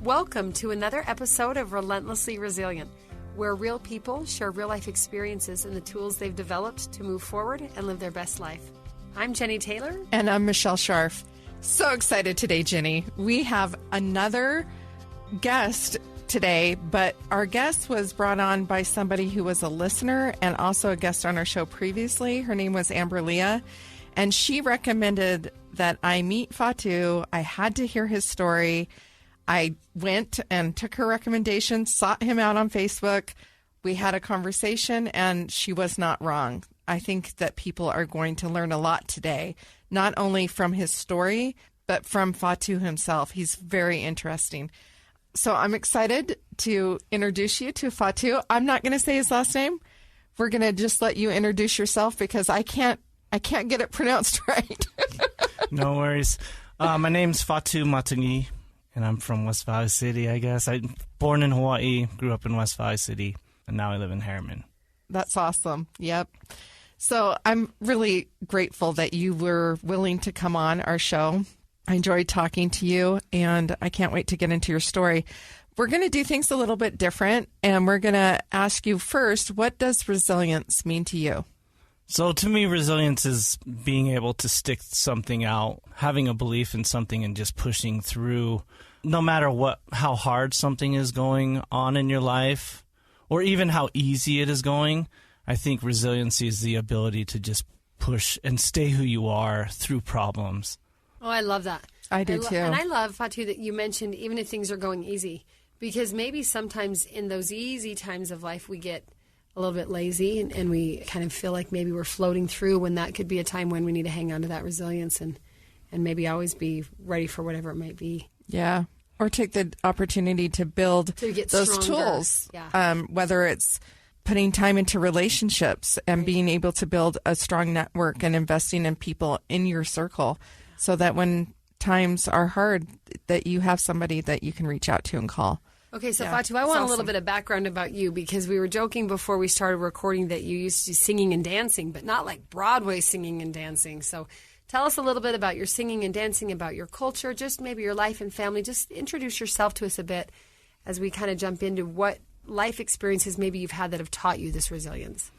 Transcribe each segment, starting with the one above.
Welcome to another episode of Relentlessly Resilient, where real people share real-life experiences and the tools they've developed to move forward and live their best life. I'm Jenny Taylor. And I'm Michelle Scharf. So excited today, Jenny. We have another guest today, but our guest was brought on by somebody who was a listener and also a guest on our show previously. Her name was Amber Leah, and she recommended that I meet Fatu. I had to hear his story. I went and took her recommendation, sought him out on Facebook. We had a conversation, and she was not wrong. I think that people are going to learn a lot today, not only from his story, but from Fatu himself. He's very interesting. So I'm excited to introduce you to Fatu. I'm not going to say his last name. We're going to just let you introduce yourself because I can't get it pronounced right. No worries. My name's Fatu Matagi, and I'm from West Valley City, I guess. I'm born in Hawaii, grew up in West Valley City, and now I live in Harriman. That's awesome. Yep. So I'm really grateful that you were willing to come on our show. I enjoyed talking to you, and I can't wait to get into your story. We're going to do things a little bit different, and we're going to ask you first, what does resilience mean to you? So to me, resilience is being able to stick something out, having a belief in something and just pushing through, no matter how hard something is going on in your life, or even how easy it is going. I think resiliency is the ability to just push and stay who you are through problems. Oh, I love that. I do too. And I love, Fatu, that you mentioned even if things are going easy, because maybe sometimes in those easy times of life we get a little bit lazy and we kind of feel like maybe we're floating through, when that could be a time when we need to hang on to that resilience and maybe always be ready for whatever it might be. Yeah. Or take the opportunity to build those stronger tools, yeah. Whether it's putting time into relationships and being able to build a strong network and investing in people in your circle so that when times are hard, that you have somebody that you can reach out to and call. Okay, so Yeah, Fatu, I want awesome. a little bit of background about you, because we were joking before we started recording that you used to do singing and dancing, but not like Broadway singing and dancing. So tell us a little bit about your singing and dancing, about your culture, just maybe your life and family. Just introduce yourself to us a bit as we kind of jump into what life experiences maybe you've had that have taught you this resilience.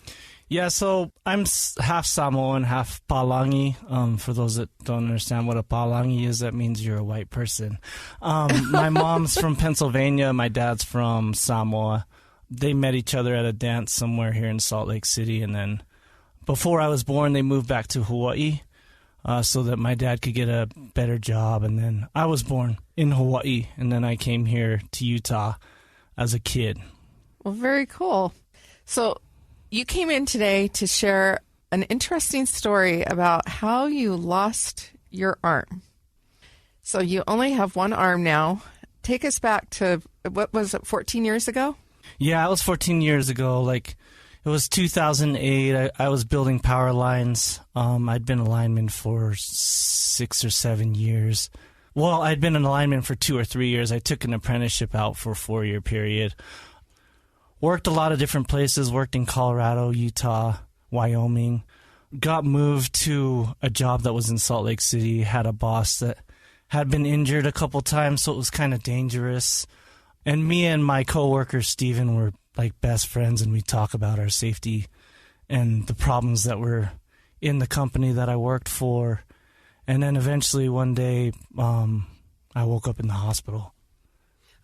Yeah, so I'm half Samoan, half Palangi. For those that don't understand what a Palangi is, that means you're a white person. My mom's from Pennsylvania. My dad's from Samoa. They met each other at a dance somewhere here in Salt Lake City. And then before I was born, they moved back to Hawaii so that my dad could get a better job. And then I was born in Hawaii, and then I came here to Utah as a kid. Well, very cool. So you came in today to share an interesting story about how you lost your arm. So you only have one arm now. Take us back to, what was it, 14 years ago? Yeah, it was 14 years ago. Like, it was 2008. I was building power lines. I'd been a lineman for 6 or 7 years. Well, I'd been an lineman for 2 or 3 years. I took an apprenticeship out for a 4-year period. Worked a lot of different places, worked in Colorado, Utah, Wyoming. Got moved to a job that was in Salt Lake City, had a boss that had been injured a couple times, so it was kind of dangerous. And me and my coworker, Striven, were like best friends, and we talk about our safety and the problems that were in the company that I worked for. And then eventually one day, I woke up in the hospital.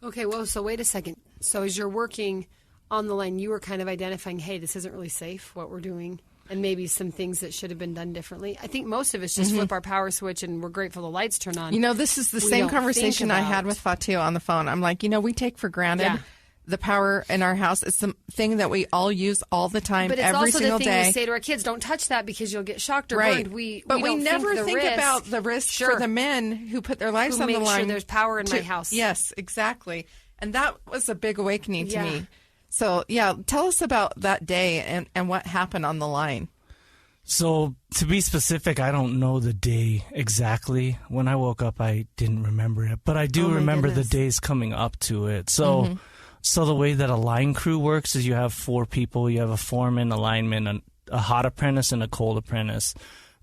Okay, well, so wait a second. So as you're working on the line, you were kind of identifying, hey, this isn't really safe, what we're doing, and maybe some things that should have been done differently. I think most of us just flip our power switch and we're grateful the lights turn on. You know, this is the same conversation I had with Fatu on the phone. I'm like, we take for granted the power in our house. It's the thing that we all use all the time, every single day. But it's also the thing we say to our kids, don't touch that because you'll get shocked or burned. But we never think about the risk for the men who put their lives on the line. Make sure there's power in my house. Yes, exactly. And that was a big awakening to me. So, tell us about that day and what happened on the line. So, to be specific, I don't know the day exactly. When I woke up, I didn't remember it. But I do remember the days coming up to it. So, the way that a line crew works is you have 4 people. You have a foreman, a lineman, a hot apprentice, and a cold apprentice.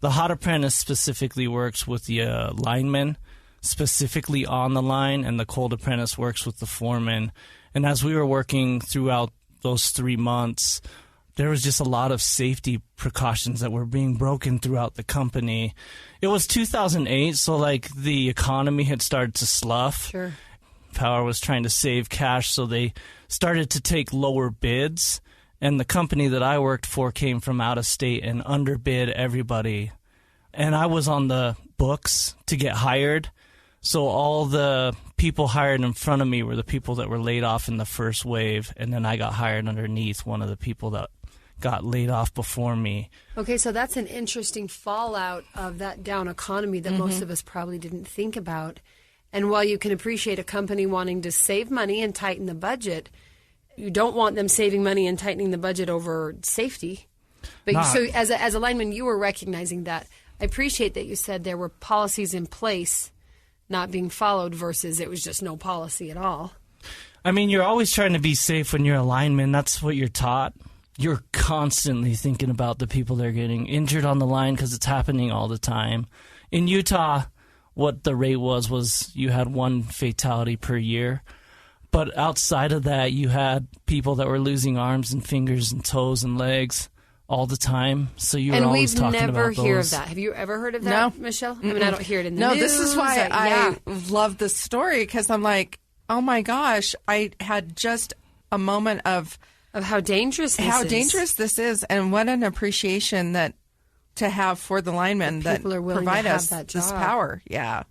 The hot apprentice specifically works with the linemen. specifically on the line, and the cold apprentice works with the foreman. And as we were working throughout those 3 months, there was just a lot of safety precautions that were being broken throughout the company. It was 2008, so like the economy had started to slough. Sure. Power was trying to save cash, so they started to take lower bids. And the company that I worked for came from out of state and underbid everybody. And I was on the books to get hired. So all the people hired in front of me were the people that were laid off in the first wave. And then I got hired underneath one of the people that got laid off before me. Okay, so that's an interesting fallout of that down economy that most of us probably didn't think about. And while you can appreciate a company wanting to save money and tighten the budget, you don't want them saving money and tightening the budget over safety. But so as a lineman, you were recognizing that. I appreciate that you said there were policies in place not being followed versus it was just no policy at all. I mean, you're always trying to be safe when you're a lineman. That's what you're taught. You're constantly thinking about the people that are getting injured on the line because it's happening all the time. In Utah, what the rate was you had 1 fatality per year. But outside of that, you had people that were losing arms and fingers and toes and legs all the time. So you were always talking about those. And we've never heard of that. Have you ever heard of that, Michelle? I mean, I don't hear it in the news. No, this is why I love this story, because I'm like, oh my gosh, I had just a moment of how dangerous this is. And what an appreciation that to have for the linemen that provide us this power. Yeah.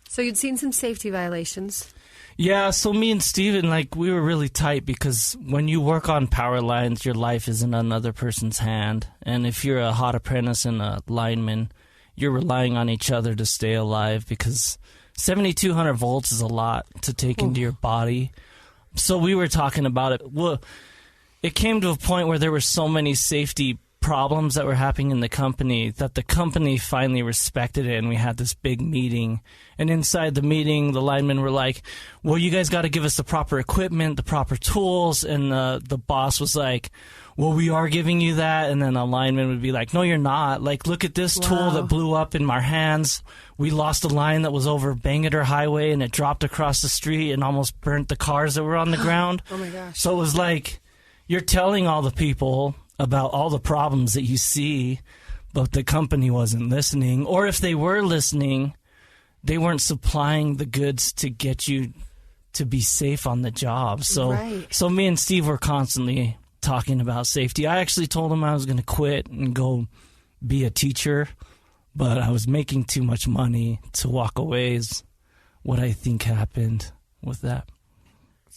So you'd seen some safety violations. Yeah, so me and Steven, like, we were really tight because when you work on power lines, your life is in another person's hand. And if you're a hot apprentice and a lineman, you're relying on each other to stay alive because 7,200 volts is a lot to take into your body. So we were talking about it. Well, it came to a point where there were so many safety problems that were happening in the company that the company finally respected it, and we had this big meeting. And inside the meeting, the linemen were like, well, you guys got to give us the proper equipment, the proper tools. And the boss was like, well, we are giving you that. And then a lineman would be like, no, you're not. Like, look at this tool that blew up in our hands. We lost a line that was over Bangor Highway, and it dropped across the street and almost burnt the cars that were on the ground. Oh, my gosh. So it was like, you're telling all the people about all the problems that you see, but the company wasn't listening. Or if they were listening, they weren't supplying the goods to get you to be safe on the job. So me and Steve were constantly talking about safety. I actually told him I was going to quit and go be a teacher, but I was making too much money to walk away is what I think happened with that.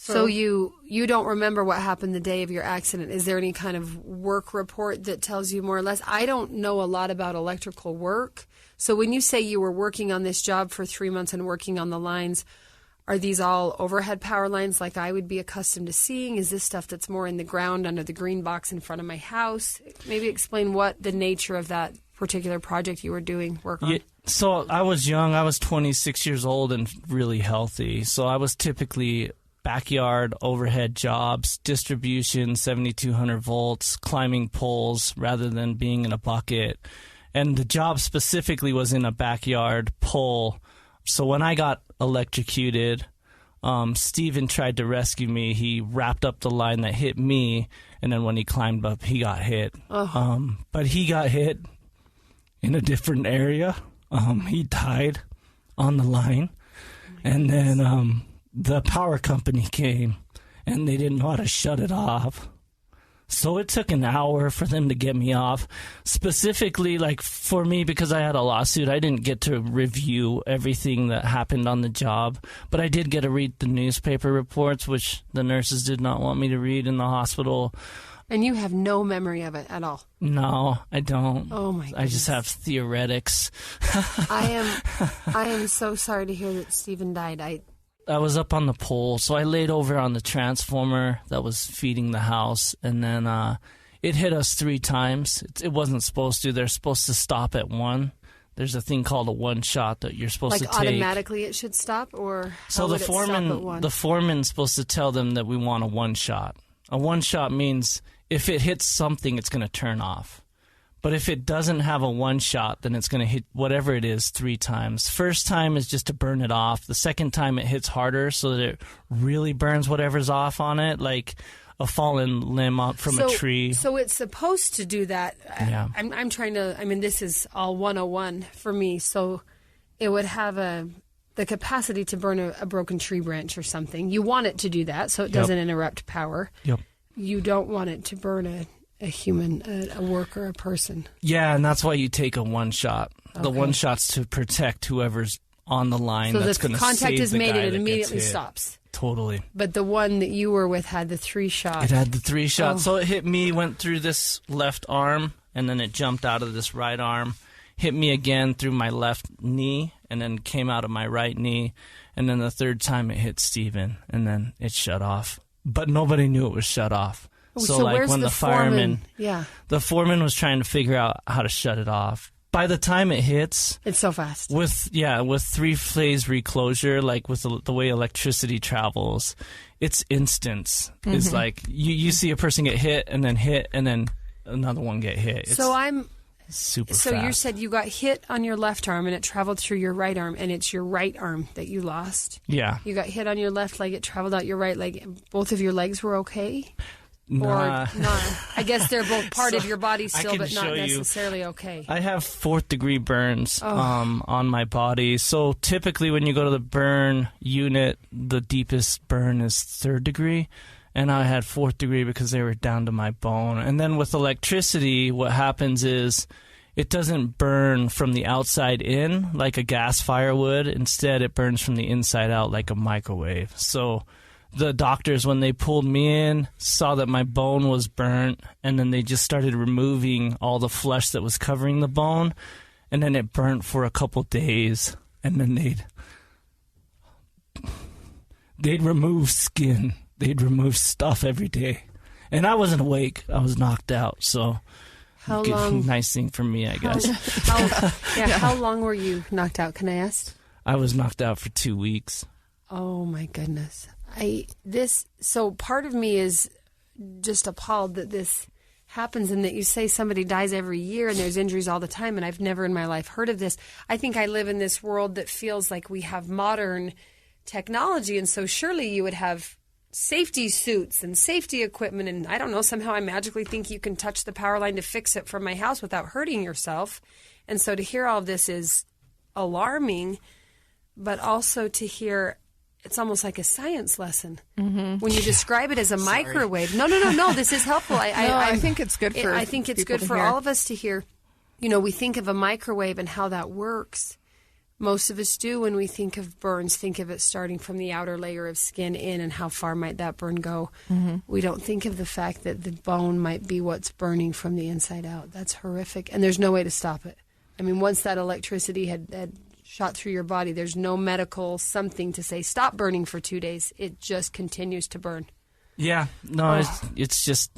So you don't remember what happened the day of your accident. Is there any kind of work report that tells you more or less? I don't know a lot about electrical work. So when you say you were working on this job for 3 months and working on the lines, are these all overhead power lines like I would be accustomed to seeing? Is this stuff that's more in the ground under the green box in front of my house? Maybe explain what the nature of that particular project you were doing work on. Yeah, so I was young. I was 26 years old and really healthy. So I was typically backyard overhead jobs, distribution, 7,200 volts, climbing poles rather than being in a bucket. And the job specifically was in a backyard pole. So when I got electrocuted, Steven tried to rescue me. He wrapped up the line that hit me, and then when he climbed up, he got hit. But he got hit in a different area. He died on the line. And then the power company came, and they didn't know how to shut it off. So it took an hour for them to get me off. Specifically, like for me, because I had a lawsuit, I didn't get to review everything that happened on the job. But I did get to read the newspaper reports, which the nurses did not want me to read in the hospital. And you have no memory of it at all? No, I don't. Oh, my goodness. I just have theoretics. I am so sorry to hear that Stephen died. I was up on the pole, so I laid over on the transformer that was feeding the house, and then it hit us 3 times. It wasn't supposed to. They're supposed to stop at 1. There's a thing called a 1 shot that you're supposed to take. Like automatically it should stop, or so the foreman's supposed to tell them that we want a 1 shot. A 1 shot means if it hits something, it's going to turn off. But if it doesn't have a one shot, then it's going to hit whatever it is 3 times. First time is just to burn it off. The second time it hits harder so that it really burns whatever's off on it, like a fallen limb out from a tree. So it's supposed to do that. Yeah. I'm trying to, this is all 101 for me. So it would have the capacity to burn a broken tree branch or something. You want it to do that so it doesn't interrupt power. Yep. You don't want it to burn a human, a worker, a person. Yeah, and that's why you take a one shot. Okay. The one shot's to protect whoever's on the line that's going to save the guy. So the contact is made and it immediately stops. Totally. But the one that you were with had the 3 shot. It had the 3 shot. Oh. So it hit me, went through this left arm, and then it jumped out of this right arm, hit me again through my left knee, and then came out of my right knee. And then the third time it hit Steven, and then it shut off. But nobody knew it was shut off. So like when the fireman, the foreman was trying to figure out how to shut it off. By the time it hits, it's so fast. With 3-phase reclosure, like with the way electricity travels, it's instance. Mm-hmm. It's like you see a person get hit and then another one get hit. It's super fast. So you said you got hit on your left arm and it traveled through your right arm, and it's your right arm that you lost. Yeah. You got hit on your left leg, it traveled out your right leg. Both of your legs were okay? Nah. Or not? I guess they're both part of your body still, but not necessarily okay. I have 4th-degree burns on my body. So typically when you go to the burn unit, the deepest burn is 3rd degree. And I had 4th degree because they were down to my bone. And then with electricity, what happens is it doesn't burn from the outside in like a gas fire would. Instead, it burns from the inside out like a microwave. So the doctors, when they pulled me in, saw that my bone was burnt, and then they just started removing all the flesh that was covering the bone, and then it burnt for a couple days, and then they'd remove skin. They'd remove stuff every day. And I wasn't awake. I was knocked out, so how long? Nice thing for me, I guess. How long were you knocked out, can I ask? I was knocked out for 2 weeks. Oh, my goodness. So part of me is just appalled that this happens and that you say somebody dies every year and there's injuries all the time, and I've never in my life heard of this. I think I live in this world that feels like we have modern technology, and so surely you would have safety suits and safety equipment, and I don't know, somehow I magically think you can touch the power line to fix it from my house without hurting yourself. And so to hear all of this is alarming, but also to hear it's almost like a science lesson when you describe it as a microwave. No. This is helpful. I think it's good for. I think it's good for all of us to hear. We think of a microwave and how that works. Most of us do when we think of burns. Think of it starting from the outer layer of skin in, and how far might that burn go. Mm-hmm. We don't think of the fact that the bone might be what's burning from the inside out. That's horrific, and there's no way to stop it. Once that electricity had shot through your body, there's no medical something to say stop burning for 2 days. It just continues to burn. Yeah, no, it's just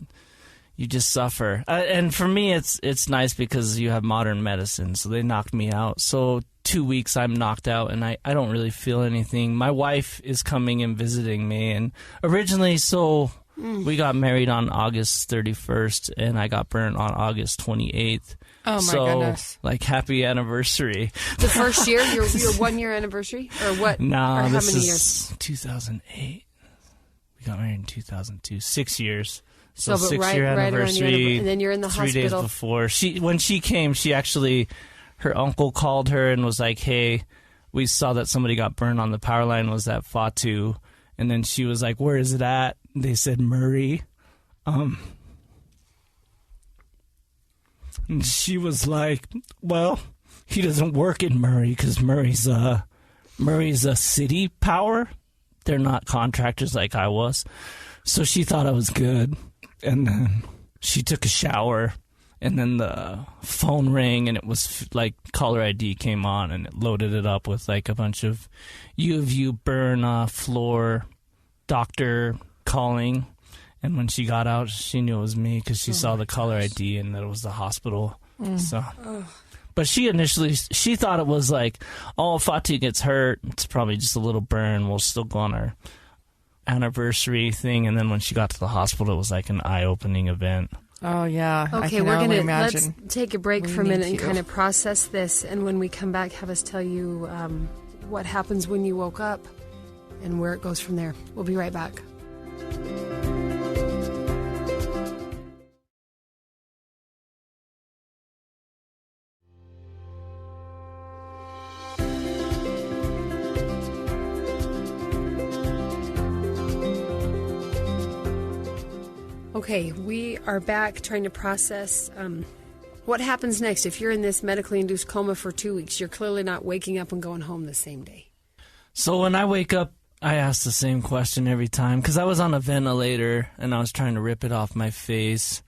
you just suffer. And for me, it's nice because you have modern medicine, so they knocked me out. So 2 weeks I'm knocked out, and I don't really feel anything. My wife is coming and visiting me, and originally, we got married on August 31st, and I got burnt on August 28th. Oh, my goodness. Like, happy anniversary. The first year? Your 1 year anniversary? Or what? No, or how this many is years? 2008. We got married in 2002. 6 years. So 6-year anniversary. And then you're in the 3 hospital. 3 days before. When she came, her uncle called her and was like, hey, we saw that somebody got burned on the power line. Was that Fatu? And then she was like, where is it at? They said Murray. And she was like, well, he doesn't work in Murray because Murray's a city power. They're not contractors like I was. So she thought I was good. And then she took a shower, and then the phone rang, and it was like caller ID came on, and it loaded it up with like a bunch of U of U burn floor doctor calling. And when she got out, she knew it was me because she saw the caller ID and that it was the hospital. So, but she thought it was like, oh, if Fatu gets hurt, it's probably just a little burn. We'll still go on our anniversary thing. And then when she got to the hospital, it was like an eye-opening event. Oh, yeah. Okay, we're going to let's take a break for a minute and kind of process this. And when we come back, have us tell you what happens when you woke up and where it goes from there. We'll be right back. Okay, we are back trying to process what happens next. If you're in this medically induced coma for 2 weeks, you're clearly not waking up and going home the same day. So when I wake up, I ask the same question every time because I was on a ventilator and I was trying to rip it off my face.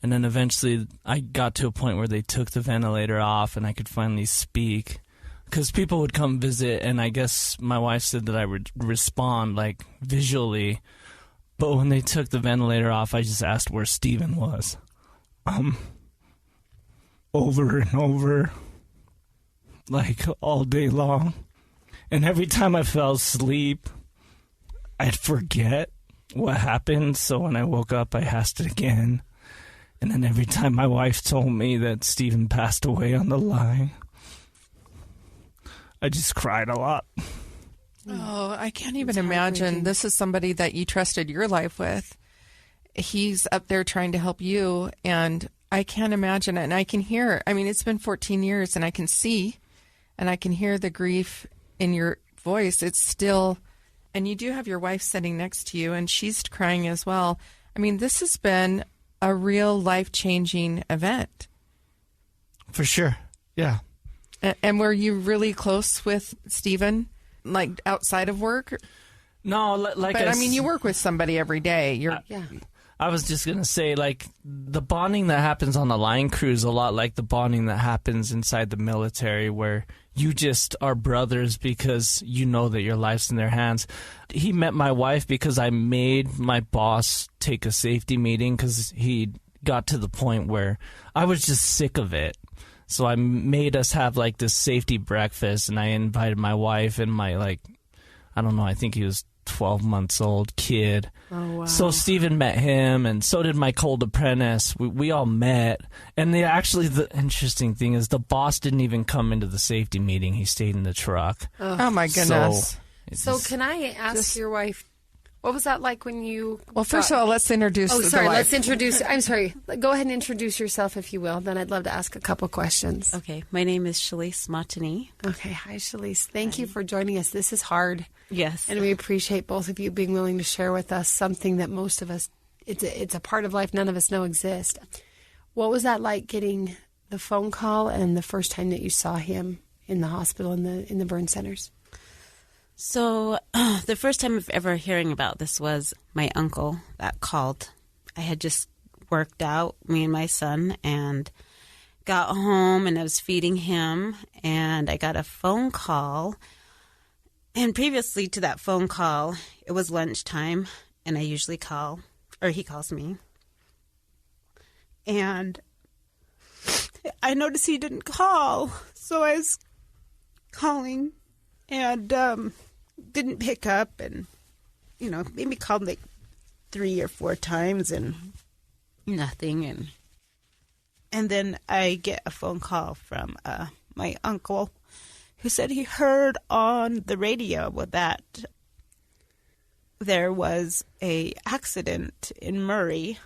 And then eventually I got to a point where they took the ventilator off and I could finally speak. Because people would come visit, and I guess my wife said that I would respond, like, visually. But when they took the ventilator off, I just asked where Steven was. Over and over, like all day long. And every time I fell asleep, I'd forget what happened. So when I woke up, I asked it again. And then every time my wife told me that Steven passed away on the line, I just cried a lot. Oh, I can't even imagine. This is somebody that you trusted your life with. He's up there trying to help you, and I can't imagine it. And I can hear, I mean, it's been 14 years, and I can see, and I can hear the grief in your voice. It's still, and you do have your wife sitting next to you, and she's crying as well. I mean, this has been a real life-changing event. For sure, yeah. And were you really close with Steven? Like outside of work? No, like but I mean, you work with somebody every day. Yeah. I was just going to say, like, the bonding that happens on the line crew is a lot like the bonding that happens inside the military, where you just are brothers because you know that your life's in their hands. He met my wife because I made my boss take a safety meeting because he got to the point where I was just sick of it. So I made us have, like, this safety breakfast, and I invited my wife and my, like, I don't know, I think he was 12 months old kid. Oh, wow. So Steven met him, and so did my cold apprentice. We all met. And the interesting thing is the boss didn't even come into the safety meeting. He stayed in the truck. Oh my goodness. So can I ask your wife, what was that like when you... Well, first of all, let's introduce the wife. Let's introduce... I'm sorry. Go ahead and introduce yourself, if you will. Then I'd love to ask a couple questions. Okay. My name is Shellise Matagi. Okay. Hi, Shellise. Thank you for joining us. This is hard. Yes. And we appreciate both of you being willing to share with us something that most of us... It's a part of life none of us know exists. What was that like, getting the phone call and the first time that you saw him in the hospital, in the burn centers? So the first time of ever hearing about this was my uncle that called. I had just worked out, me and my son, and got home, and I was feeding him, and I got a phone call. And previously to that phone call, it was lunchtime, and I usually call, or he calls me. And I noticed he didn't call, so I was calling and didn't pick up, and maybe called like 3 or 4 times and nothing, and then I get a phone call from my uncle, who said he heard on the radio that there was a accident in Murray,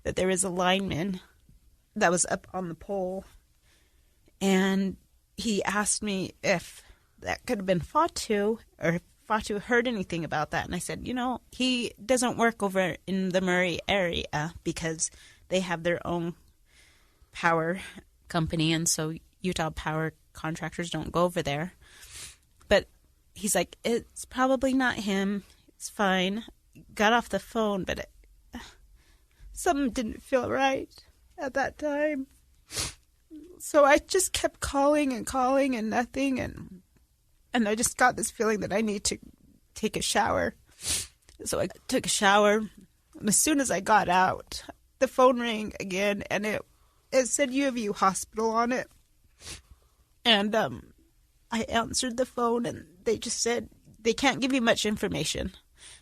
that there is a lineman that was up on the pole, and he asked me if that could have been Fatu, or if Fatu heard anything about that. And I said, he doesn't work over in the Murray area because they have their own power company, and so Utah power contractors don't go over there. But he's like, it's probably not him. It's fine. Got off the phone, but something didn't feel right at that time. So I just kept calling and nothing, and I just got this feeling that I need to take a shower. So I took a shower, and as soon as I got out, the phone rang again, and it said U of U Hospital on it. And I answered the phone, and they just said they can't give you much information.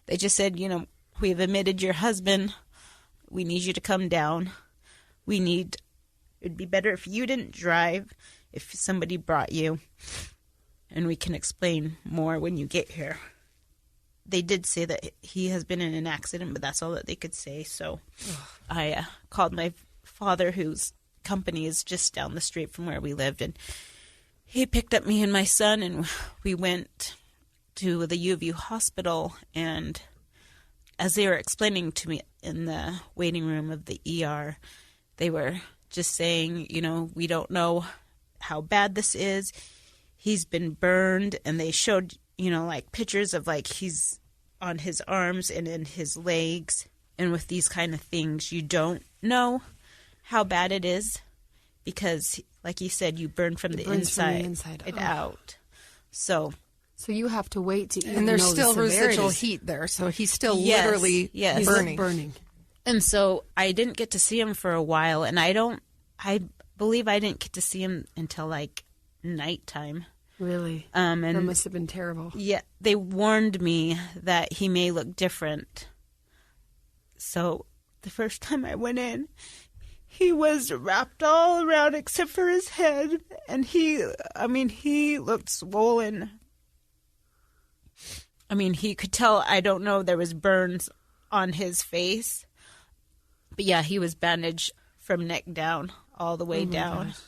They just said, we've admitted your husband. We need you to come down. it'd be better if you didn't drive, if somebody brought you, and we can explain more when you get here. They did say that he has been in an accident, but that's all that they could say. So I called my father, whose company is just down the street from where we lived, and he picked up me and my son, and we went to the U of U hospital. And as they were explaining to me in the waiting room of the ER, they were just saying, we don't know how bad this is. He's been burned, and they showed, like pictures of like he's on his arms and in his legs. And with these kind of things, you don't know how bad it is because, like you said, you burn from the inside out. So you have to wait to even and there's know still the residual heat there, so he's still literally burning. And so I didn't get to see him for a while, and I believe I didn't get to see him until like nighttime. Really? And that must have been terrible. Yeah, they warned me that he may look different. So the first time I went in, he was wrapped all around except for his head, and he looked swollen. I mean, he could tell, I don't know, there was burns on his face. But yeah, he was bandaged from neck down, all the way down. Gosh.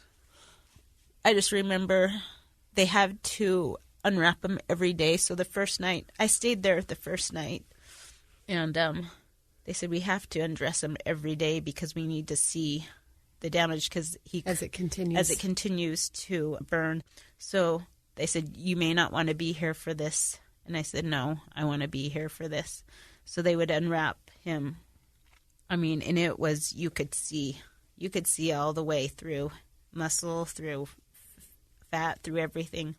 I just remember they had to unwrap him every day. So the first night, I stayed there the first night. And they said we have to undress him every day because we need to see the damage as it continues to burn. So they said, you may not want to be here for this. And I said, no, I want to be here for this. So they would unwrap him. I mean, and it was, you could see all the way through muscle, through fat, through everything.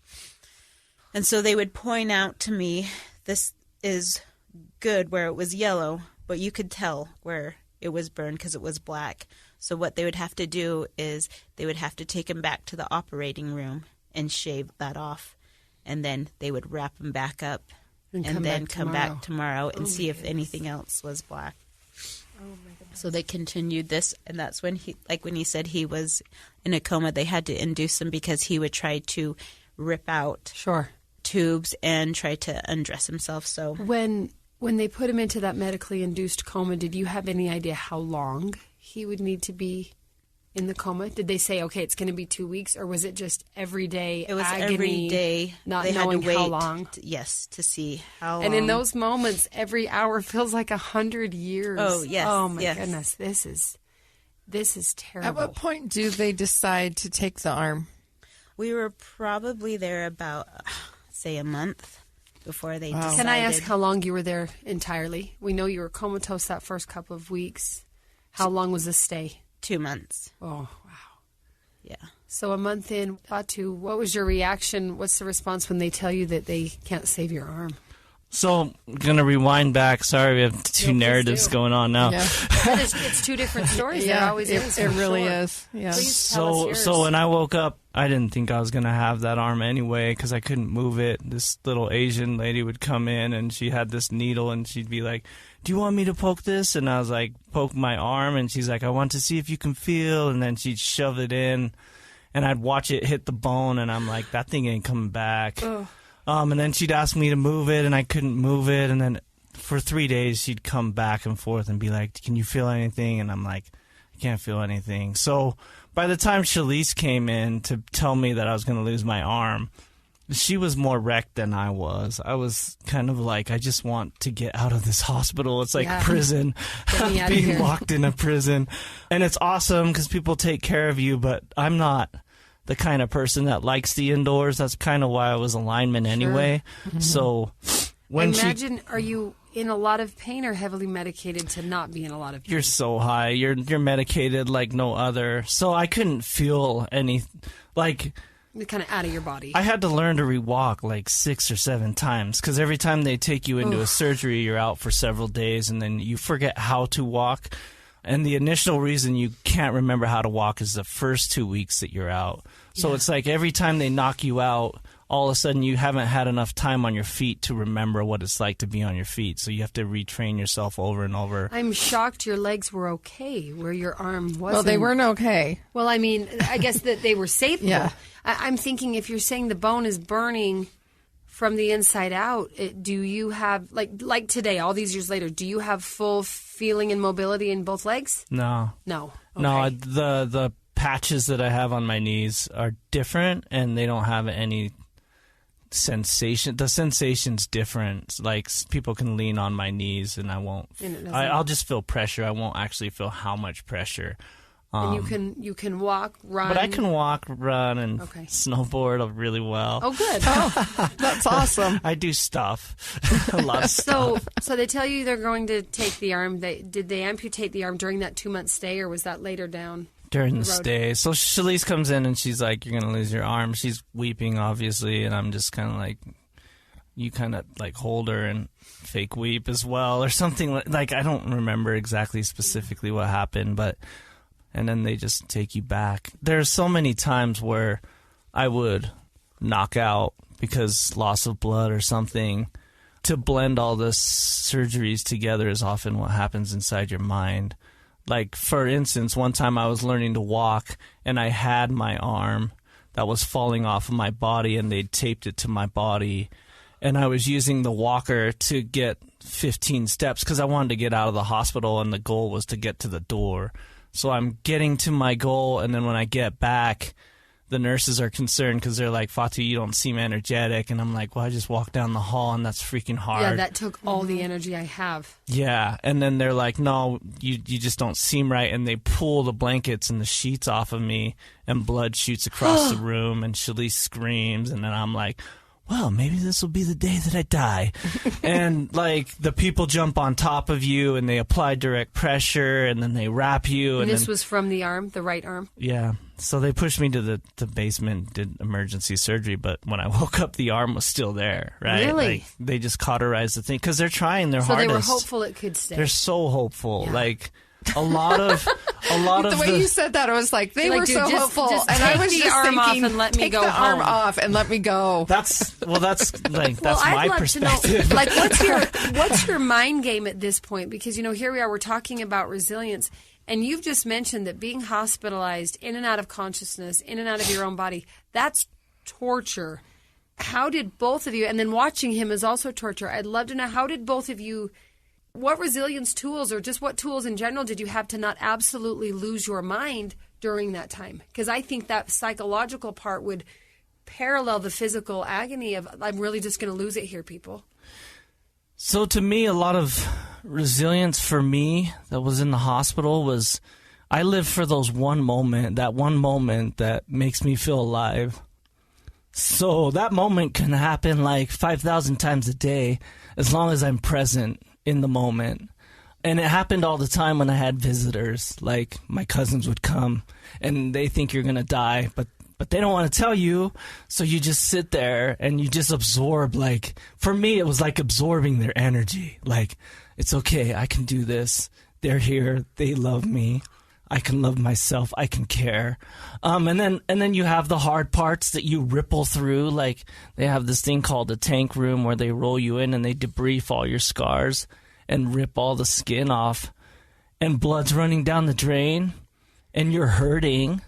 And so they would point out to me, this is good where it was yellow, but you could tell where it was burned because it was black. So what they would have to do is they would have to take him back to the operating room and shave that off. And then they would wrap him back up and then come back tomorrow and see if anything else was black. Oh my goodness. So they continued this, and that's when when he said he was in a coma, they had to induce him because he would try to rip out tubes and try to undress himself. So when they put him into that medically induced coma, did you have any idea how long he would need to be in the coma? Did they say, okay, it's going to be 2 weeks, or was it just every day? It was agony, every day. Not they knowing had to wait, how long. To see how long. And in those moments, every hour feels like 100 years. Oh, yes. Oh, my goodness. This is terrible. At what point do they decide to take the arm? We were probably there about, say, a month before they decided. Can I ask how long you were there entirely? We know you were comatose that first couple of weeks. How long was the stay? 2 months. Oh, wow. Yeah. So a month in, Fatu, what was your reaction? What's the response when they tell you that they can't save your arm? So I'm going to rewind back. Sorry, we have two narratives going on now. Yeah. It's two different stories. There always is. It really is. Yeah. So when I woke up, I didn't think I was going to have that arm anyway because I couldn't move it. This little Asian lady would come in, and she had this needle, and she'd be like, do you want me to poke this? And I was like, poke my arm, and she's like, I want to see if you can feel. And then she'd shove it in, and I'd watch it hit the bone, and I'm like, that thing ain't coming back. And then she'd ask me to move it, and I couldn't move it. And then for 3 days, she'd come back and forth and be like, can you feel anything? And I'm like, I can't feel anything. So by the time Shellise came in to tell me that I was going to lose my arm, she was more wrecked than I was. I was kind of like, I just want to get out of this hospital. It's like prison, being locked in a prison. And it's awesome because people take care of you, but I'm not the kind of person that likes the indoors. That's kind of why I was a lineman anyway. Mm-hmm. So when are you in a lot of pain or heavily medicated to not be in a lot of pain? You're so high. You're medicated like no other. So I couldn't feel any, like... You're kind of out of your body. I had to learn to rewalk like 6 or 7 times because every time they take you into a surgery, you're out for several days, and then you forget how to walk. And the initial reason you can't remember how to walk is the first 2 weeks that you're out. So it's like every time they knock you out, all of a sudden you haven't had enough time on your feet to remember what it's like to be on your feet. So you have to retrain yourself over and over. I'm shocked your legs were okay where your arm wasn't. Well, they weren't okay. Well, I mean, I guess that they were safe. Yeah. I'm thinking if you're saying the bone is burning from the inside out, do you have, like today, all these years later, do you have full feeling and mobility in both legs? No. No. Okay. No, the patches that I have on my knees are different, and they don't have any sensation. The sensation's different. Like, people can lean on my knees, and I won't. I'll just feel pressure. I won't actually feel how much pressure. And you can walk, run. But I can walk, run, and snowboard really well. Oh, good. That's awesome. I do stuff. A lot of stuff. So they tell you they're going to take the arm. Did they amputate the arm during that 2-month stay, or was that later down? During the stay. So Shellise comes in and she's like, "You're going to lose your arm." She's weeping, obviously, and I'm just kind of like, you kind of like hold her and fake weep as well or something. Like, I don't remember exactly specifically what happened, but... And then they just take you back. There's so many times where I would knock out because loss of blood or something. To blend all the surgeries together is often what happens inside your mind. Like, for instance, one time I was learning to walk, and I had my arm that was falling off of my body, and they'd taped it to my body. And I was using the walker to get 15 steps because I wanted to get out of the hospital, and the goal was to get to the door. So I'm getting to my goal, and then when I get back, the nurses are concerned because they're like, "Fatu, you don't seem energetic." And I'm like, "Well, I just walked down the hall, and that's freaking hard." Yeah, that took all the energy I have. Yeah, and then they're like, "No, you just don't seem right." And they pull the blankets and the sheets off of me, and blood shoots across the room, and Shellise screams, and then I'm like, well, maybe this will be the day that I die. And, like, the people jump on top of you, and they apply direct pressure, and then they wrap you. And this was from the arm, the right arm? Yeah. So they pushed me to the basement, did emergency surgery, but when I woke up, the arm was still there, right? Really? Like, they just cauterized the thing, because they're trying their hardest. So they were hopeful it could stay. They're so hopeful. Yeah. Like... A lot of the way you said that, I was like, they were so hopeful, just and I was take the just arm thinking, off and let me take go the arm home. off and let me go. That's I'd my love perspective. To know, like, what's your mind game at this point? Because, you know, here we are, we're talking about resilience, and you've just mentioned that being hospitalized, in and out of consciousness, in and out of your own body, that's torture. How did both of you, and then watching him is also torture. I'd love to know, how did both of you, what resilience tools or just what tools in general did you have to not absolutely lose your mind during that time? Because I think that psychological part would parallel the physical agony of, I'm really just going to lose it here, people. So to me, a lot of resilience for me that was in the hospital was, I live for that one moment that makes me feel alive. So that moment can happen like 5,000 times a day as long as I'm present in the moment. And it happened all the time when I had visitors. Like, my cousins would come and they think you're going to die, but they don't want to tell you. So you just sit there and you just absorb. Like, for me, it was like absorbing their energy. Like, it's okay, I can do this. They're here. They love me. I can love myself. I can care. And then you have the hard parts that you ripple through. Like, they have this thing called the tank room where they roll you in and they debrief all your scars and rip all the skin off. And blood's running down the drain and you're hurting.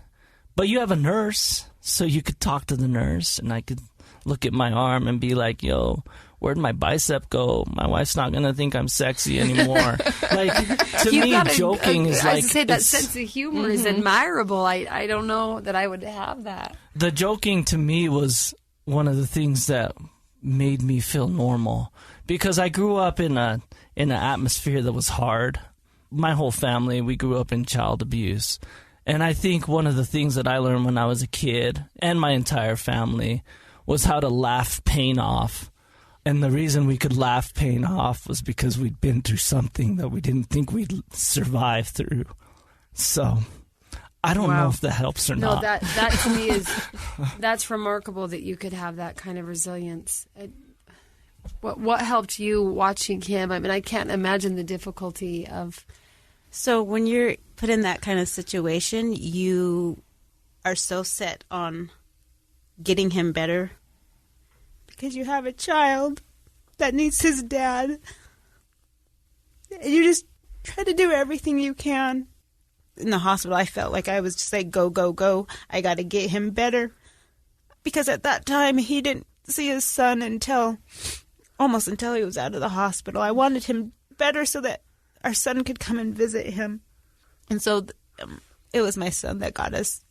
But you have a nurse, so you could talk to the nurse, and I could look at my arm and be like, yo, where'd my bicep go? My wife's not going to think I'm sexy anymore. Like, to me, joking is like... I say that sense of humor is admirable. I don't know that I would have that. The joking, to me, was one of the things that made me feel normal. Because I grew up in an atmosphere that was hard. My whole family, we grew up in child abuse. And I think one of the things that I learned when I was a kid, and my entire family, was how to laugh pain off. And the reason we could laugh pain off was because we'd been through something that we didn't think we'd survive through. So I don't know if that helps or not. No, that to me is, that's remarkable that you could have that kind of resilience. What helped you watching him? I mean, I can't imagine the difficulty of... So when you're put in that kind of situation, you are so set on getting him better because you have a child that needs his dad. And you just try to do everything you can. In the hospital, I felt like I was just like, go, go, go. I got to get him better. Because at that time, he didn't see his son almost until he was out of the hospital. I wanted him better so that our son could come and visit him. And so it was my son that got us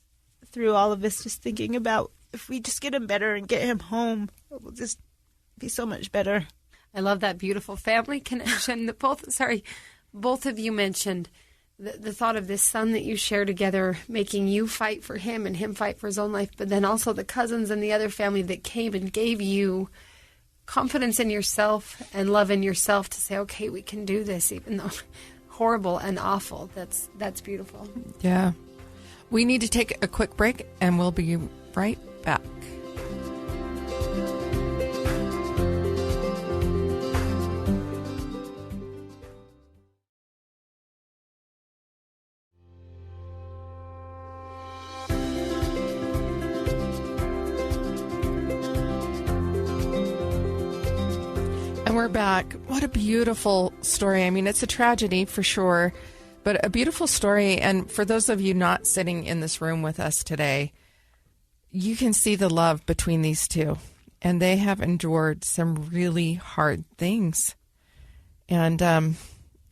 through all of this, just thinking about if we just get him better and get him home, it will just be so much better. I love that beautiful family connection that both of you mentioned. The thought of this son that you share together, making you fight for him and him fight for his own life, but then also the cousins and the other family that came and gave you confidence in yourself and love in yourself to say, okay, we can do this, even though horrible and awful. That's beautiful. Yeah. We need to take a quick break, and we'll be right back. And we're back. What a beautiful story. I mean, it's a tragedy for sure, but a beautiful story. And for those of you not sitting in this room with us today, you can see the love between these two. And they have endured some really hard things. And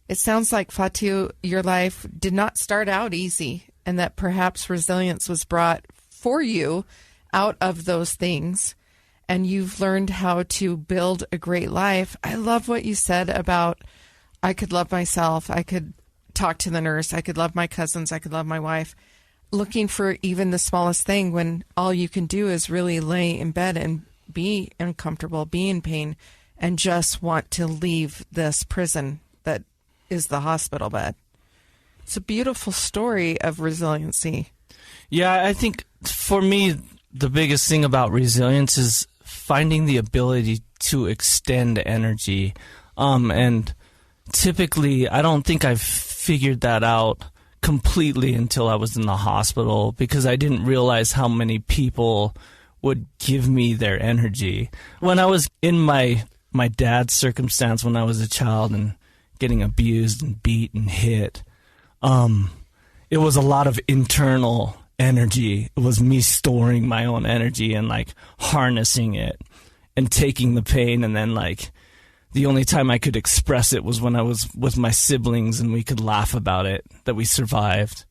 it sounds like, Fatu, your life did not start out easy, and that perhaps resilience was brought for you out of those things. And you've learned how to build a great life. I love what you said about, I could love myself, I could talk to the nurse, I could love my cousins, I could love my wife. Looking for even the smallest thing when all you can do is really lay in bed and be uncomfortable, be in pain, and just want to leave this prison that is the hospital bed. It's a beautiful story of resiliency. Yeah, I think for me, the biggest thing about resilience is finding the ability to extend energy. And typically, I don't think I've figured that out completely until I was in the hospital, because I didn't realize how many people would give me their energy. When I was in my dad's circumstance, when I was a child and getting abused and beat and hit, it was a lot of internal energy. It was me storing my own energy and like harnessing it and taking the pain, and then like the only time I could express it was when I was with my siblings and we could laugh about it, that we survived.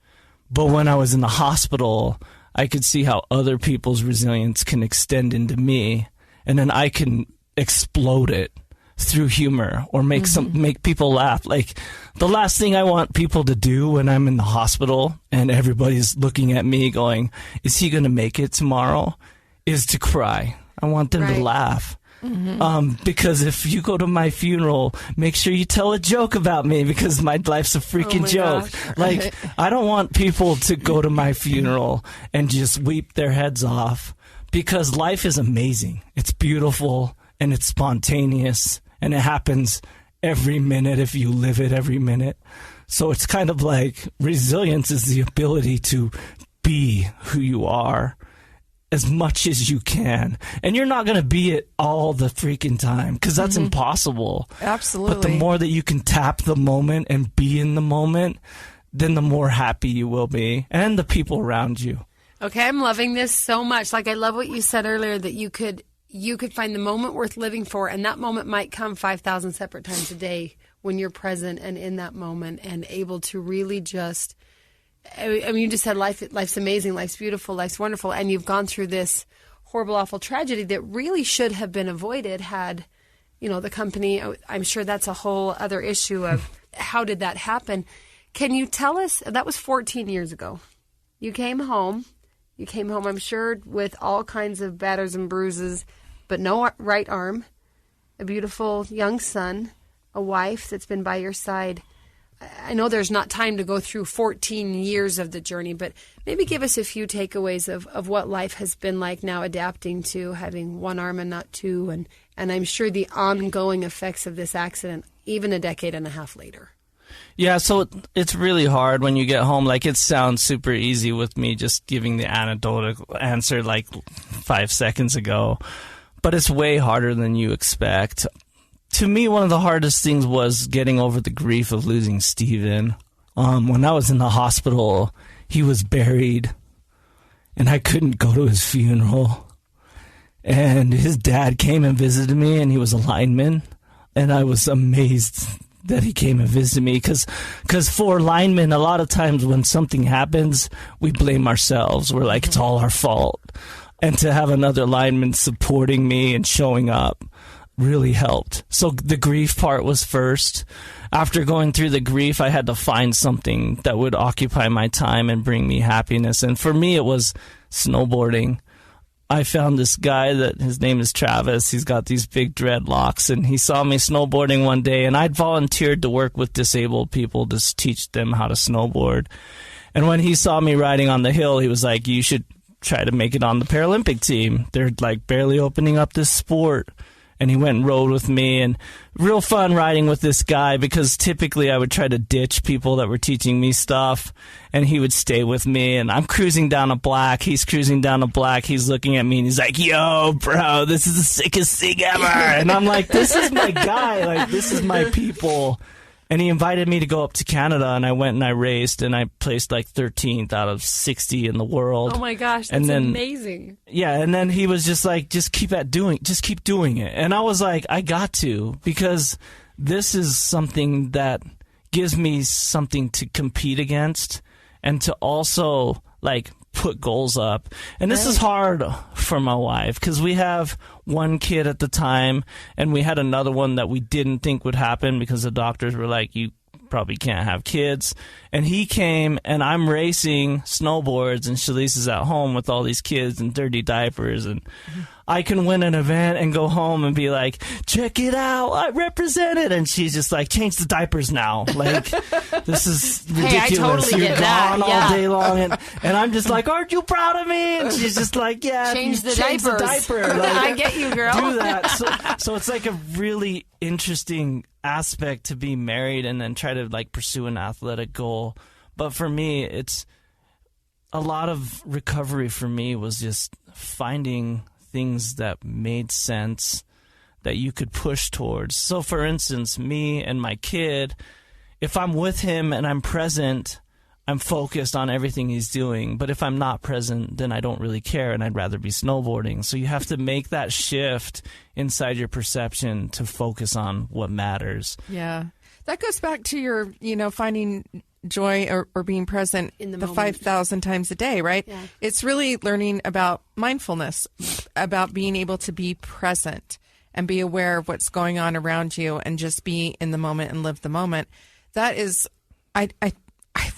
But when I was in the hospital, I could see how other people's resilience can extend into me, and then I can explode it through humor or make people laugh. Like, the last thing I want people to do when I'm in the hospital and everybody's looking at me going, is he going to make it tomorrow, is to cry. I want them to laugh. Because if you go to my funeral, make sure you tell a joke about me, because my life's a freaking joke. Gosh. Like, I don't want people to go to my funeral and just weep their heads off, because life is amazing. It's beautiful and it's spontaneous, and it happens every minute if you live it every minute. So it's kind of like resilience is the ability to be who you are as much as you can. And you're not going to be it all the freaking time, because that's impossible. Absolutely. But the more that you can tap the moment and be in the moment, then the more happy you will be, and the people around you. Okay, I'm loving this so much. Like, I love what you said earlier, that you could find the moment worth living for, and that moment might come 5,000 separate times a day when you're present and in that moment and able to really just, I mean, you just said life's amazing, life's beautiful, life's wonderful, and you've gone through this horrible, awful tragedy that really should have been avoided had, the company, I'm sure that's a whole other issue of how did that happen. Can you tell us, that was 14 years ago. You came home, I'm sure, with all kinds of batters and bruises, but no right arm, a beautiful young son, a wife that's been by your side. I know there's not time to go through 14 years of the journey, but maybe give us a few takeaways of what life has been like now, adapting to having one arm and not two, and I'm sure the ongoing effects of this accident, even a decade and a half later. Yeah, so it's really hard when you get home. Like, it sounds super easy with me just giving the anecdotal answer like 5 seconds ago. but it's way harder than you expect. To me, one of the hardest things was getting over the grief of losing Steven. When I was in the hospital, he was buried, and I couldn't go to his funeral. And his dad came and visited me, and he was a lineman, and I was amazed that he came and visited me, because for linemen, a lot of times when something happens, we blame ourselves. We're like, it's all our fault. And to have another lineman supporting me and showing up really helped. So the grief part was first. After going through the grief, I had to find something that would occupy my time and bring me happiness. And for me, it was snowboarding. I found this guy that his name is Travis. He's got these big dreadlocks, and he saw me snowboarding one day, and I'd volunteered to work with disabled people to teach them how to snowboard. And when he saw me riding on the hill, he was like, you should try to make it on the Paralympic team. They're like barely opening up this sport. And he went and rode with me, and real fun riding with this guy, because typically I would try to ditch people that were teaching me stuff, and he would stay with me. And I'm cruising down a black. He's cruising down a black. He's looking at me, and he's like, yo, bro, this is the sickest thing ever. And I'm like, this is my guy. Like, this is my people. And he invited me to go up to Canada, and I went and I raced, and I placed like 13th out of 60 in the world. Oh my gosh, that's amazing. Yeah, and then he was just like, just keep doing it. And I was like, I got to, because this is something that gives me something to compete against and to also like put goals up. And this is hard for my wife, because we have one kid at the time, and we had another one that we didn't think would happen because the doctors were like, you probably can't have kids. And he came, and I'm racing snowboards, and Shellise is at home with all these kids in dirty diapers, and I can win an event and go home and be like, check it out, I represented. And she's just like, change the diapers now. Like, this is ridiculous. Hey, I totally You're get that. gone all day long. And I'm just like, aren't you proud of me? And she's just like, yeah, change the diaper. Like, I get you, girl. Do that. So it's like a really interesting aspect to be married and then try to like pursue an athletic goal. But for me, it's a lot of recovery for me was just finding things that made sense that you could push towards. So for instance, me and my kid, if I'm with him and I'm present, I'm focused on everything he's doing. But if I'm not present, then I don't really care, and I'd rather be snowboarding. So you have to make that shift inside your perception to focus on what matters. Yeah. That goes back to your, finding joy or being present in the 5,000 times a day, right? Yeah. It's really learning about mindfulness, about being able to be present and be aware of what's going on around you and just be in the moment and live the moment. That is, I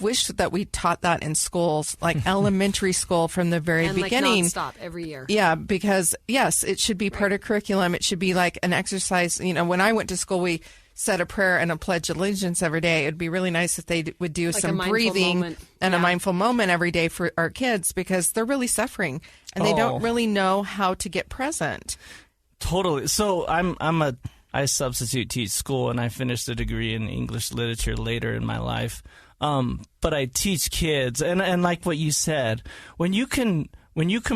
wish that we taught that in schools, like elementary school from the very beginning. Like nonstop every year. Yeah, because yes, it should be part of curriculum. It should be like an exercise. When I went to school, we said a prayer and a pledge of allegiance every day. It'd be really nice if they would do like some breathing and a mindful moment every day for our kids, because they're really suffering and they don't really know how to get present. Totally. So I substitute teach school, and I finished a degree in English literature later in my life. But I teach kids, and like what you said, when you can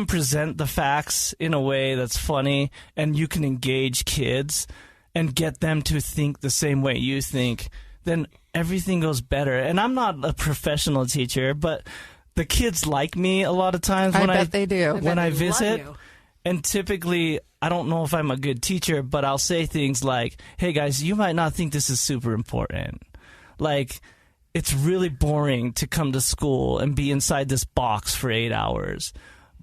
present the facts in a way that's funny, and you can engage kids and get them to think the same way you think, then everything goes better. And I'm not a professional teacher, but the kids like me a lot of times when I bet they do. When I visit. And typically, I don't know if I'm a good teacher, but I'll say things like, hey guys, you might not think this is super important. Like, it's really boring to come to school and be inside this box for 8 hours.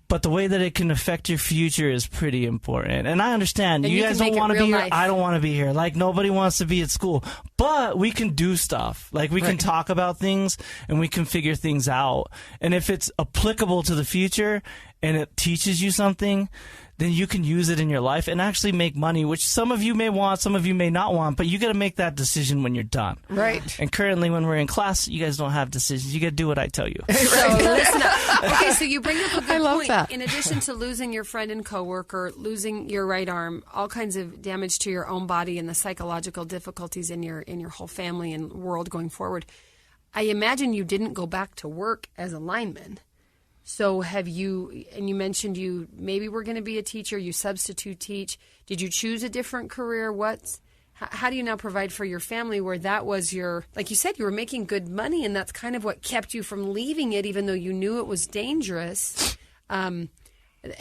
But the way that it can affect your future is pretty important. And I understand, you guys don't want to be here. I don't want to be here. Like, nobody wants to be at school. But we can do stuff. Like, we can talk about things, and we can figure things out. And if it's applicable to the future and it teaches you something, then you can use it in your life and actually make money, which some of you may want, some of you may not want, but you got to make that decision when you're done. Right. And currently, when we're in class, you guys don't have decisions. You got to do what I tell you. So listen up. Okay, so you bring up a good I love point. that. In addition to losing your friend and coworker, losing your right arm, all kinds of damage to your own body and the psychological difficulties in your whole family and world going forward, I imagine you didn't go back to work as a lineman. So have you, and you mentioned you maybe were going to be a teacher, you substitute teach. Did you choose a different career? How do you now provide for your family where that was your, like you said, you were making good money and that's kind of what kept you from leaving it even though you knew it was dangerous.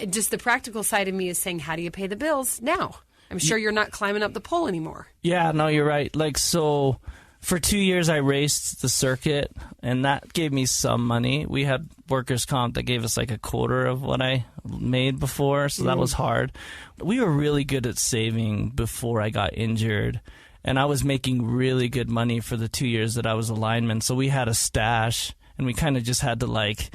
Just the practical side of me is saying, how do you pay the bills now? I'm sure you're not climbing up the pole anymore. Yeah, no, you're right. Like, so for 2 years I raced the circuit, and that gave me some money. We had workers' comp that gave us like a quarter of what I made before, so that was hard. We were really good at saving before I got injured, and I was making really good money for the 2 years that I was a lineman. So we had a stash, and we kind of just had to like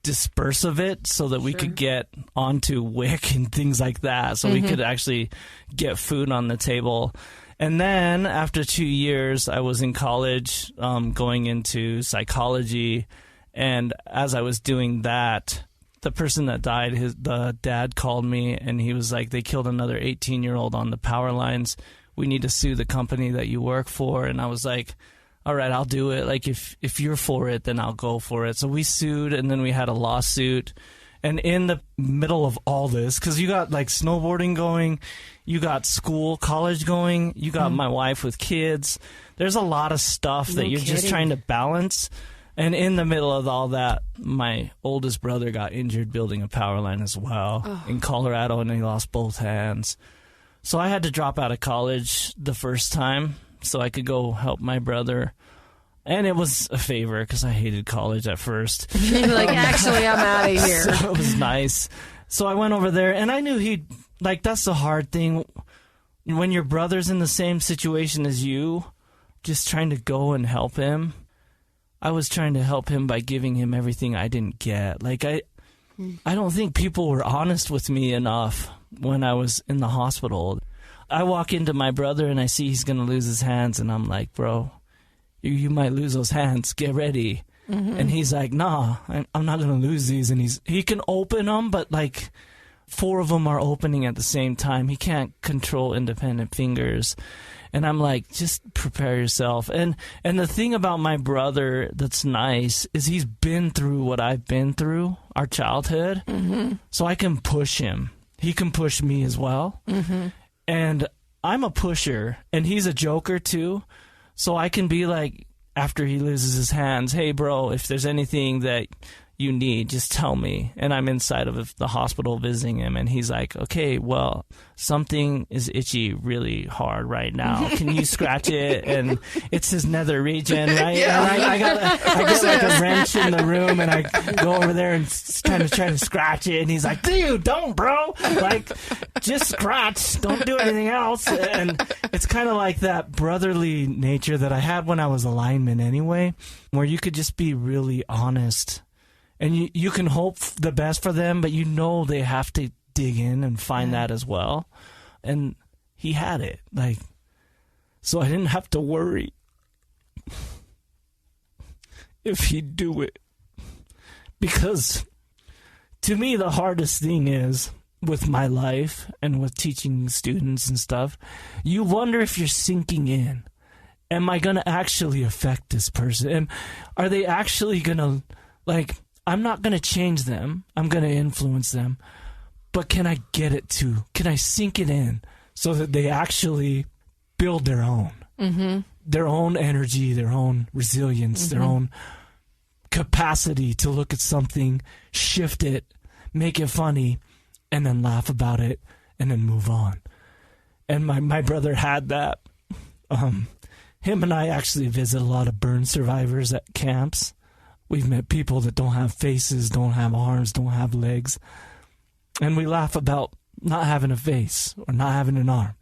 disperse of it so that we could get onto WIC and things like that, so we could actually get food on the table. And then after 2 years, I was in college going into psychology, and as I was doing that, the person that died, the dad called me, and he was like, they killed another 18-year-old on the power lines. We need to sue the company that you work for. And I was like, all right, I'll do it. Like, if you're for it, then I'll go for it. So we sued, and then we had a lawsuit. And in the middle of all this, because you got like snowboarding going, you got school, college going, you got my wife with kids. There's a lot of stuff that you're just trying to balance. And in the middle of all that, my oldest brother got injured building a power line as well in Colorado, and he lost both hands. So I had to drop out of college the first time so I could go help my brother. And it was a favor because I hated college at first. You're like, actually, I'm out of here. So it was nice. So I went over there, and I knew that's the hard thing. When your brother's in the same situation as you, just trying to go and help him. I was trying to help him by giving him everything I didn't get. Like, I don't think people were honest with me enough when I was in the hospital. I walk into my brother, and I see he's going to lose his hands, and I'm like, bro, you might lose those hands. Get ready. And he's like, nah, I'm not going to lose these. And he can open them, but like 4 of them are opening at the same time. He can't control independent fingers. And I'm like, just prepare yourself. And the thing about my brother that's nice is he's been through what I've been through, our childhood. So I can push him. He can push me as well. And I'm a pusher, and he's a joker too. So I can be like, after he loses his hands, hey, bro, if there's anything that you need, just tell me. And I'm inside of the hospital visiting him, and he's like, okay, well, something is itchy really hard right now. Can you scratch it? And it's his nether region, right? Yeah. And I get like a wrench in the room, and I go over there and kind of try to scratch it. And he's like, dude, don't, bro. Like, just scratch. Don't do anything else. And it's kind of like that brotherly nature that I had when I was a lineman anyway, where you could just be really honest. And you can hope the best for them, but you know they have to dig in and find that as well. And he had it. Like, so I didn't have to worry if he'd do it. Because to me, the hardest thing is with my life and with teaching students and stuff, you wonder if you're sinking in. Am I going to actually affect this person? And are they actually going to, like, I'm not going to change them. I'm going to influence them. But can I can I sink it in so that they actually build their own? Their own energy, their own resilience, their own capacity to look at something, shift it, make it funny, and then laugh about it, and then move on. And my brother had that. Him and I actually visit a lot of burn survivors at camps. We've met people that don't have faces, don't have arms, don't have legs. And we laugh about not having a face or not having an arm.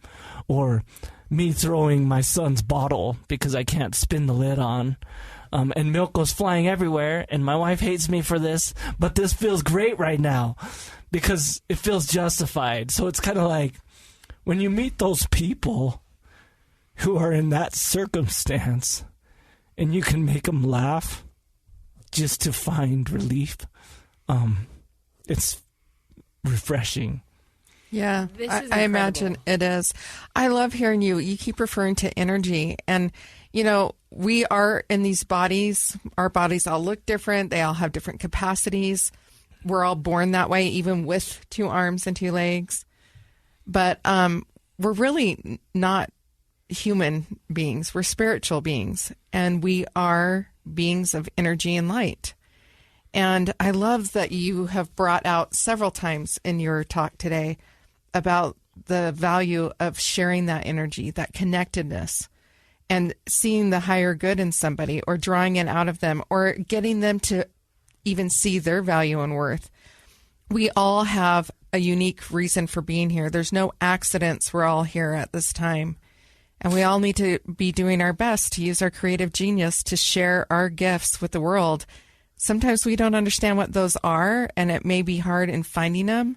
Or me throwing my son's bottle because I can't spin the lid on. And milk goes flying everywhere. And my wife hates me for this. But this feels great right now because it feels justified. So it's kind of like when you meet those people who are in that circumstance and you can make them laugh just to find relief, it's refreshing. Yeah, This is I incredible. imagine it is. I love hearing you. You keep referring to energy. And, we are in these bodies. Our bodies all look different. They all have different capacities. We're all born that way, even with 2 arms and 2 legs. But we're really not human beings. We're spiritual beings. And we are beings of energy and light. And I love that you have brought out several times in your talk today about the value of sharing that energy, that connectedness, and seeing the higher good in somebody, or drawing it out of them, or getting them to even see their value and worth. We all have a unique reason for being here. There's no accidents. We're all here at this time. And we all need to be doing our best to use our creative genius to share our gifts with the world. Sometimes we don't understand what those are, and it may be hard in finding them,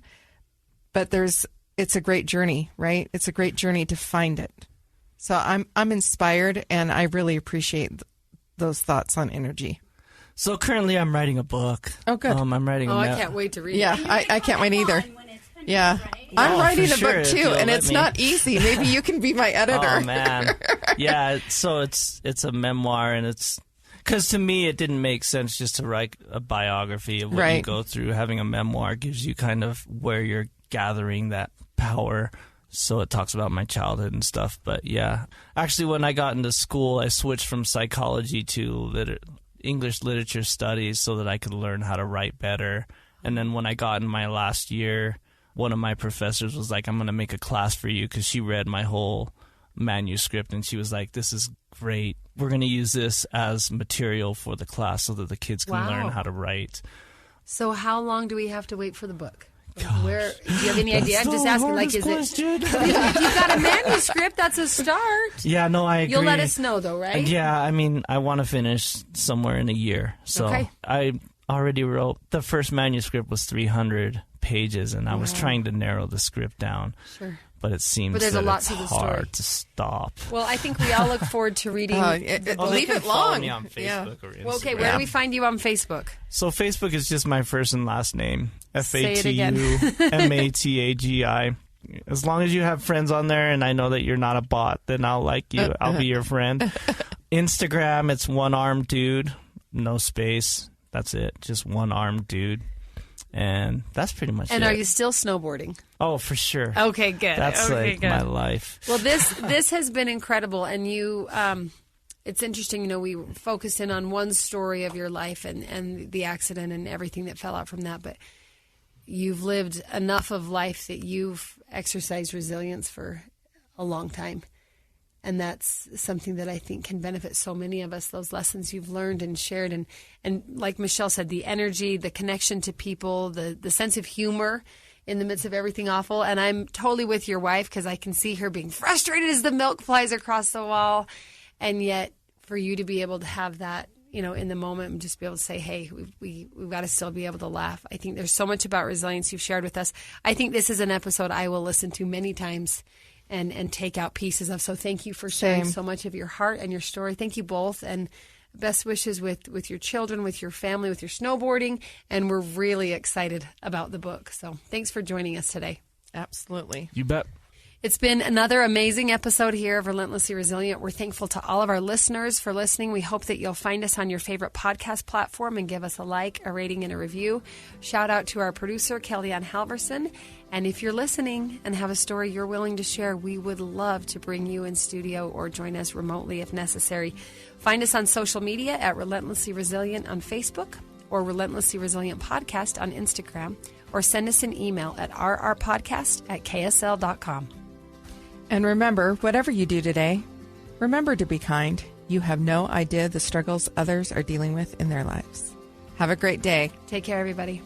but it's a great journey, right? It's a great journey to find it. So I'm inspired, and I really appreciate those thoughts on energy. So currently I'm writing a book. Oh, good. I'm writing I can't wait to read Yeah, it. I can't wait either. Yeah. I'm writing a book too, and it's not easy. Maybe you can be my editor. Oh, man. Yeah, so it's a memoir, and it's... Because to me, it didn't make sense just to write a biography of what you go through. Having a memoir gives you kind of where you're gathering that power. So it talks about my childhood and stuff. But yeah, actually, when I got into school, I switched from psychology to English literature studies so that I could learn how to write better. And then when I got in my last year, one of my professors was like, I'm going to make a class for you, because she read my whole manuscript, and she was like, this is great. We're going to use this as material for the class so that the kids can learn how to write. So how long do we have to wait for the book? Where do you have any idea? I'm just asking, like, is question. it if you've got a manuscript, that's a start. Yeah, no, I agree. You'll let us know, though, right? Yeah, I mean, I want to finish somewhere in a year. So I already wrote, the first manuscript was 300 pages, and I was trying to narrow the script down. Sure. But it seems there's a lot it's to the story. hard to stop. Well, I think we all look forward to reading. Leave it Follow long. me on Facebook or Instagram. Well, okay, where do we find you on Facebook? So Facebook is just my first and last name. Say it again. FatuMatagi. As long as you have friends on there and I know that you're not a bot, then I'll like you. I'll be your friend. Instagram, it's one armed dude, no space. That's it. Just one armed dude. And that's pretty much it. And are you still snowboarding? Oh, for sure. Okay, good. That's okay, like good. my life. Well, this has been incredible, and you. It's interesting. We focused in on one story of your life and the accident and everything that fell out from that, but you've lived enough of life that you've exercised resilience for a long time. And that's something that I think can benefit so many of us, those lessons you've learned and shared. And like Michelle said, the energy, the connection to people, the sense of humor in the midst of everything awful. And I'm totally with your wife, because I can see her being frustrated as the milk flies across the wall. And yet for you to be able to have that, in the moment, and just be able to say, hey, we've got to still be able to laugh. I think there's so much about resilience you've shared with us. I think this is an episode I will listen to many times and take out pieces of. So thank you for sharing so much of your heart and your story. Thank you both, and best wishes with your children, with your family, with your snowboarding, and we're really excited about the book. So thanks for joining us today. Absolutely. You bet. It's been another amazing episode here of Relentlessly Resilient. We're thankful to all of our listeners for listening. We hope that you'll find us on your favorite podcast platform and give us a like, a rating, and a review. Shout out to our producer, Kellyanne Halverson. And if you're listening and have a story you're willing to share, we would love to bring you in studio or join us remotely if necessary. Find us on social media at Relentlessly Resilient on Facebook or Relentlessly Resilient Podcast on Instagram, or send us an email at rrpodcast@ksl.com. And remember, whatever you do today, remember to be kind. You have no idea the struggles others are dealing with in their lives. Have a great day. Take care, everybody.